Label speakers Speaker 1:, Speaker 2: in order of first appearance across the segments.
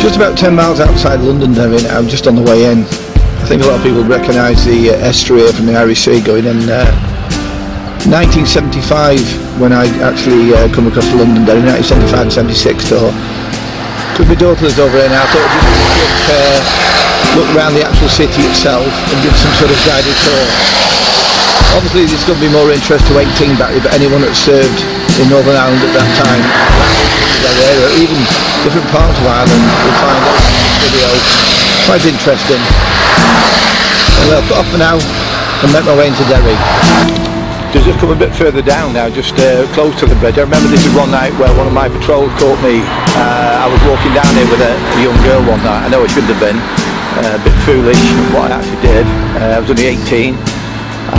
Speaker 1: just about 10 miles outside Londonderry now, just on the way in. I think a lot of people recognise the estuary from the Irish Sea going in. 1975 when I actually come across Londonderry, 1975-76 tour. Took my daughter over here now, I thought I'd look around the actual city itself and give some sort of guided tour. Obviously this is going to be more interest to 18 battery, but anyone that served in Northern Ireland at that time, or even different parts of Ireland, will find that video quite interesting. Well, I'll put off for now and make my way into Derry. Just come a bit further down now, just close to the bridge. I remember this is one night where one of my patrols caught me. I was walking down here with a young girl one night. I know I shouldn't have been, a bit foolish what I actually did. I was only 18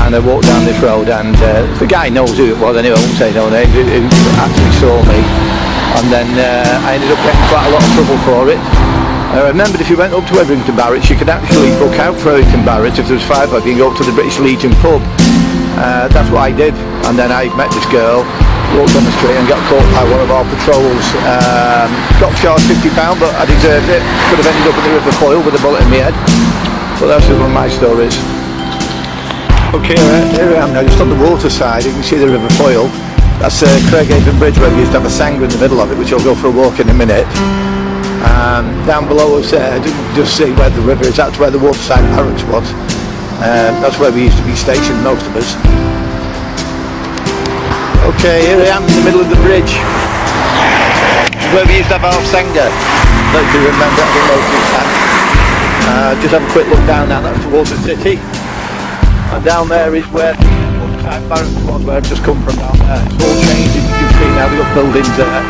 Speaker 1: and I walked down this road, and the guy knows who it was anyway, I won't say no name, who actually saw me, and then I ended up getting quite a lot of trouble for it. I remembered if you went up to Everington Barracks you could actually book out for Everington Barracks. If there was 5 of you, you can go up to the British Legion pub. That's what I did, and then I met this girl, walked on the street and got caught by one of our patrols. Got charged £50, but I deserved it. Could have ended up in the River Foyle with a bullet in my head, but that's one of my stories. Okay, here I am now, just on the water side. You can see the River Foyle. That's Craighaven Bridge, where we used to have a sanger in the middle of it, which I'll go for a walk in a minute. Down below us, I didn't just see where the river is, that's where the Waterside Barracks was. That's where we used to be stationed, most of us. Okay, here I am in the middle of the bridge, where we used to have our sanger. Don't you remember, I think most of you can. Just have a quick look down now, that's towards the city. And down there is where the Waterside Barracks was, where I've just come from down there. It's all changed, as you can see now, we've got buildings there.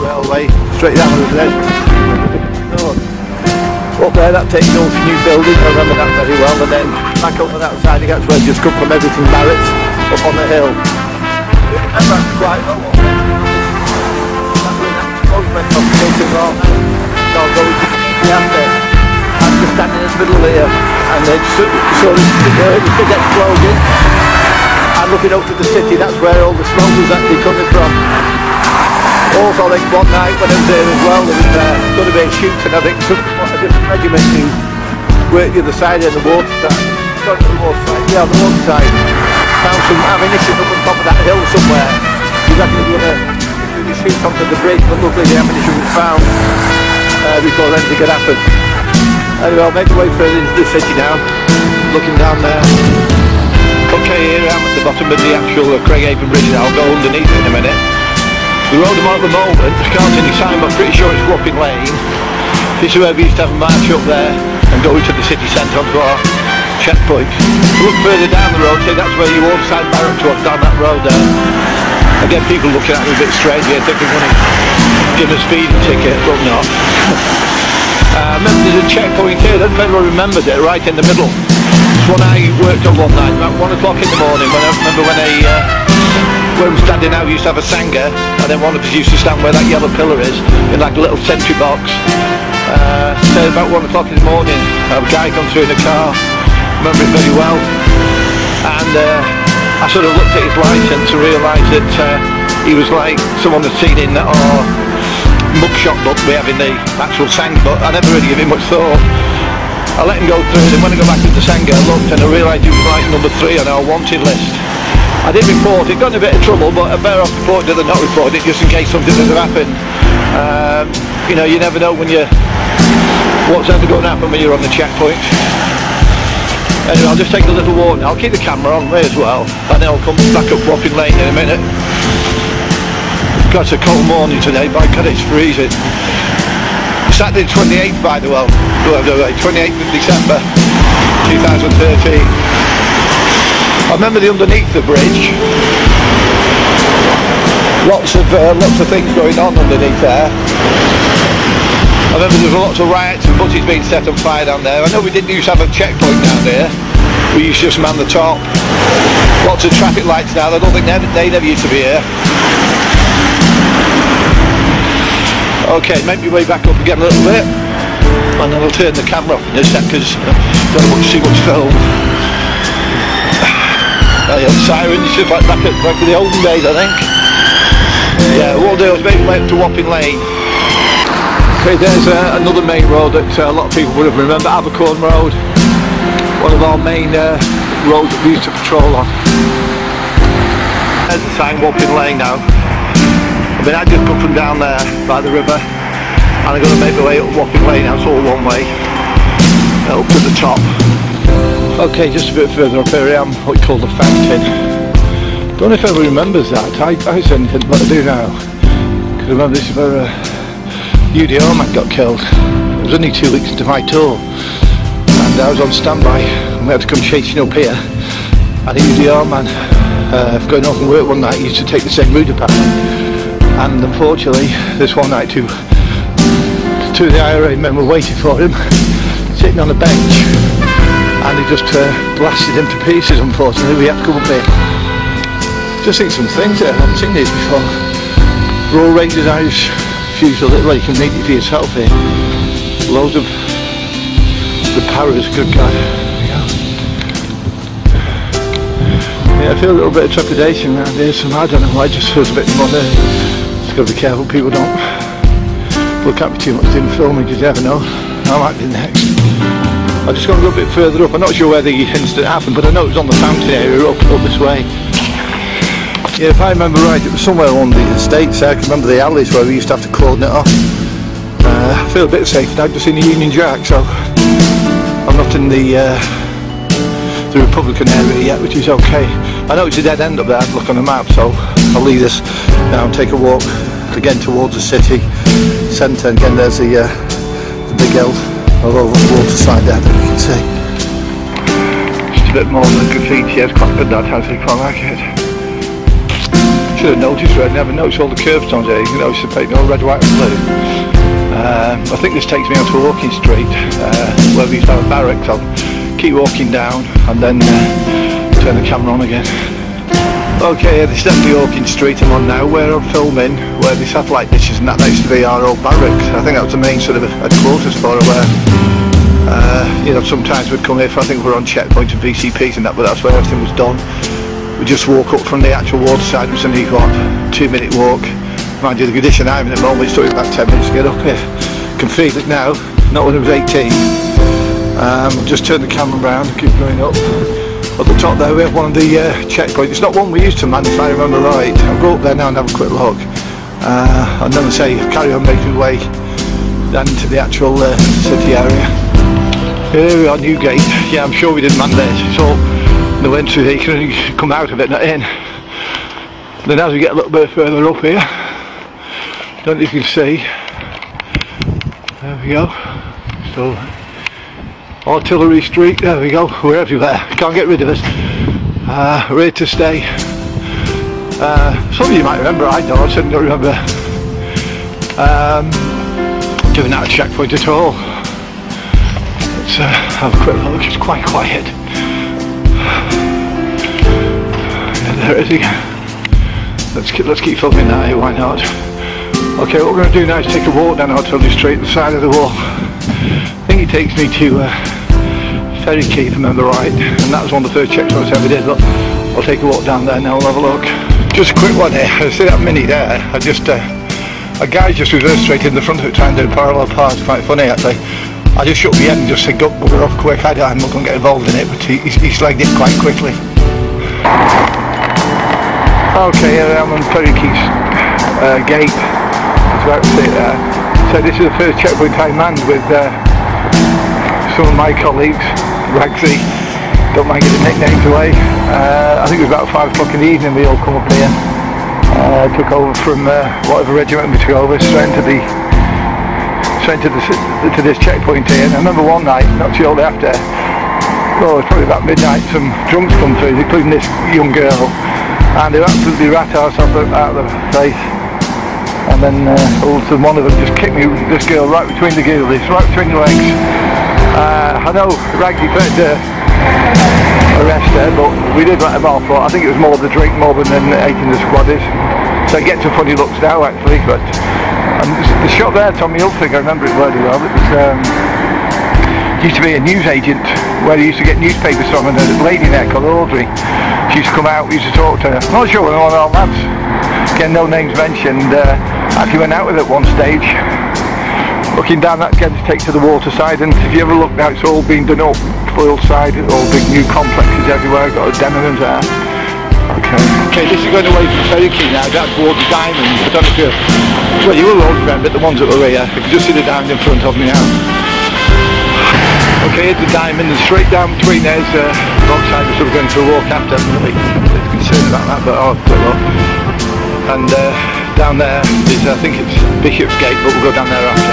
Speaker 1: Railway, straight down the bridge. Up there, that takes you to new buildings, I remember that very well, and then back up on that side, you get to where just come from Everington Barracks, up on the hill. And that's quite well. That's when that boat went off the building wrong. So I'll go to the after. I'm just standing in the middle here, and then saw this big explosion. I'm looking up to the city, that's where all the smoke was actually coming from. Also, I think one night when I was there as well, there was going to be a shooting. I think a different regiment who worked the other side of the waterside. Not the waterside, yeah, on the waterside. Found some ammunition up on top of that hill somewhere. He was actually going to shoot onto the bridge, but luckily the ammunition was found before anything could happen. Anyway, I'll make my way further into the city now, looking down there. Okay, here I am at the bottom of the actual Craighaven Bridge now. I'll go underneath it in a minute. The road I'm on at the moment, I can't see any sign, but I'm pretty sure it's Wapping Lane. This is where we used to have a march up there and go into the city centre onto our checkpoint. Look further down the road, see that's where your Waterside Barracks was, down that road there. Again, people looking at me a bit strange here, thinking I'm going to give them a speeding ticket, but not. Remember there's a checkpoint here, I don't know if anyone remembers it, right in the middle. It's one I worked on one night, about 1 o'clock in the morning, when I remember when where I'm standing now, we used to have a sanger, and then one of us used to stand where that yellow pillar is, in like a little sentry box. So about 1 o'clock in the morning, a guy come through in a car, I remember it very well, and I sort of looked at his licence and realised that he was like someone that's seen in our mugshot book we have in the actual sanger, but I never really gave him much thought. I let him go through, and when I got back into sanger, I looked and I realised he was like number 3 on our wanted list. I did report it, got in a bit of trouble, but I'm better off reporting it than not reporting it, just in case something doesn't happen. You know, you never know when what's ever going to happen when you're on the checkpoint. Anyway, I'll just take a little walk now. I'll keep the camera on me as well, and then I'll come back up Wapping Lane in a minute. God, it's a cold morning today, by God, it's freezing. Saturday 28th, by the way, 28th of December 2013. I remember underneath the bridge, lots of things going on underneath there. I remember there was lots of riots and buses being set on fire down there. I know we didn't used to have a checkpoint down there. We used to just man the top. Lots of traffic lights now. I don't think they never used to be here. Okay, make my way back up again a little bit, and then I'll turn the camera off in a sec because I don't want to see much film. Yeah, sirens, just like back in the olden days, I think. Yeah, what I'll do is make my way up to Wapping Lane. Okay, there's another main road that a lot of people would have remembered, Abercorn Road. One of our main roads that we used to patrol on. There's the sign, Wapping Lane now. I mean, I just come from down there by the river, and I'm going to make my way up Wapping Lane now. It's all one way, up to the top. Okay, just a bit further up here I am, what you call the Fountain. Don't know if everyone remembers that. I certainly didn't, but I do now. Because I remember this is where UDR man got killed. It was only 2 weeks into my tour, and I was on standby, and we had to come chasing up here. And the UDR man, going off and work one night, he used to take the same route apparently. And unfortunately, this one night two of the IRA men were waiting for him, sitting on a bench, and he just blasted him to pieces. Unfortunately, we had to come up here. Just seen some things there, I haven't seen these before. Raw Rangers Irish Fusel, well, you can read it for yourself here. Loads of the Paras, good God. Yeah, I feel a little bit of trepidation around here, so I don't know why, it just feels a bit more there. Just got to be careful people don't look at me too much in filming, because you never know, I might be next. I'm just going to go a bit further up. I'm not sure where the incident happened, but I know it was on the Fountain area up this way. Yeah, if I remember right, it was somewhere on the estates. I can remember the alleys where we used to have to cordon it off. I feel a bit safe now, just in the Union Jack, so I'm not in the Republican area yet, which is okay. I know it's a dead end up there, I'd look on the map, so I'll leave this now and take a walk again towards the city centre. Again, there's the big L over the water side there that you can see. Just a bit more than graffiti, yeah, it's quite good that, I think, I like it. Should have noticed, I never noticed all the curbstones here. You can notice the paint, all red, white and blue. I think this takes me onto a walking street where we used to have a barracks. I'll keep walking down and then turn the camera on again. Okay, this is definitely Walking Street I'm on now, where I'm filming, where the satellite dishes and that used to be our old barracks. I think that was the main sort of headquarters for it, where you know, sometimes we'd come here for, I think we're on checkpoints and VCPs and that, but that's where everything was done. We just walk up from the actual water side, which is only what, 2-minute walk. Mind you, the condition I'm in at the moment, it took me about 10 minutes to get up here. I can feel it now, not when I was 18. Just turn the camera around and keep going up. At the top there we have one of the checkpoints. It's not one we used to man, if I remember right. I'll go up there now and have a quick look. And then I say carry on making way down into the actual city area. Here we are, Newgate. Yeah, I'm sure we didn't man this. It's all the went through here, you can only come out of it, not in. Then as we get a little bit further up here, don't know if you can see, there we go, so Artillery Street, there we go, we're everywhere, can't get rid of us. We're here to stay. Some of you might remember, I certainly don't remember doing that checkpoint at all. Let's have a quick look, it's quite quiet. There it is again. Let's keep filming that here, why not? Okay, what we're going to do now is take a walk down Artillery Street, the side of the wall. I think it takes me to Ferry Quay, if I remember right, and that was one of the first checkpoints I ever did, but I'll take a walk down there now and have a look. Just a quick one here, I see that mini there, a guy just reversed straight in the front of it trying to do parallel parts, quite funny actually. I just shook my head and just said, bugger off quick, I'm not going to get involved in it, but he's legged it quite quickly. Okay, here I am on Ferry Quay gate. That's about it there. So this is the first checkpoint I manned with some of my colleagues. Ragsy, don't mind getting nicknames away. I think it was about 5 o'clock in the evening we all come up here. Took over from whatever regiment we took over, straight to this checkpoint here. And I remember one night, not shortly after, oh, it was probably about midnight, some drunks come through, including this young girl. And they absolutely rat arse out of the face, and then all of a sudden one of them just kicked me, this girl, right between the ghoulies, right between the legs. I know Ragsy tried to arrest her, but we did let him off. But I think it was more the drink more than eating the squaddies. So it gets some funny looks now actually. But the shot there, Tommy Hilfiger, I remember it really well. It was used to be a news agent where he used to get newspapers from, and a lady there called Audrey. She used to come out, we used to talk to her. I'm not sure one of our lads Again, no names mentioned. Actually went out with it at one stage. Looking down that again to take to the waterside, and if you ever look now, it's all been done up. Full side, all big new complexes everywhere. Got a Denhams there. Okay, this is going away from Ferry Quay now, down towards the diamonds. I don't know if you, well, you will always remember the ones that were here. You can just see the diamond in front of me now. Okay, here's the diamond, and straight down between there's Bogside, which we're going to walk after. I'm really concerned about that, but I'll put it up. And down there is, I think it's Bishopsgate, but we'll go down there after.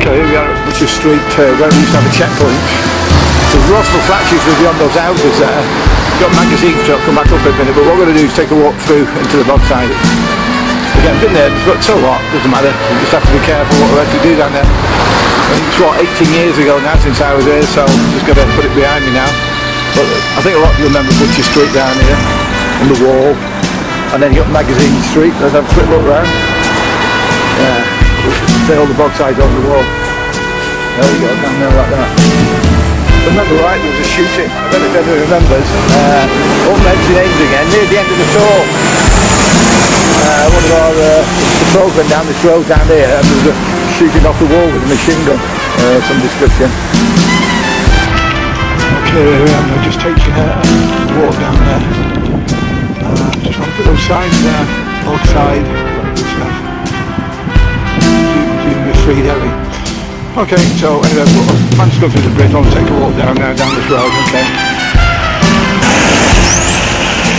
Speaker 1: Okay, here we are at Butcher Street, where we used to have a checkpoint. The Russell flats used to be on those houses there. Got magazines, so I'll come back up in a minute, but what we're going to do is take a walk through into the Bogside. Again, been there, but so what, doesn't matter, you just have to be careful what we're actually do down there. And it's what, 18 years ago now since I was here, so I'm just going to put it behind me now. But I think a lot of you remember Butcher Street down here, on the wall, and then you got Magazine Street. Let's have a quick look round. Yeah, see all the Bogsides on the wall. There we go, down there like that. Remember right, there was a shooting, I don't know if anyone remembers, all mentioning names again, near the end of the tour. One of our, the patrols went down this road down here, and there was a shooting off the wall with a machine gun, some description. Okay, here we are, I'm just taking a walk down there. Just trying to put those signs there, Bogside, Woof Derry. Okay, so anyway, I'm just going through the bridge. I'll take a walk down now, down this road, okay.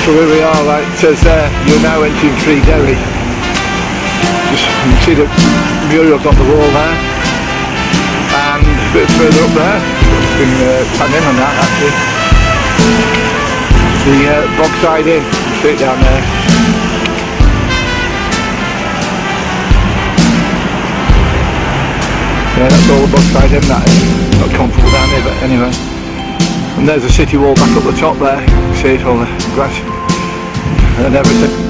Speaker 1: So here we are, like it says there, you're now entering Woof Derry. Just, you can see the murals on the wall there. And a bit further up there, it's been pan in on that actually. The Bogside Inn, straight down there. Yeah, that's all the Bogside Inn, that is. Not comfortable down here, but anyway. And there's a city wall back up the top there. You see it, all the grass and everything.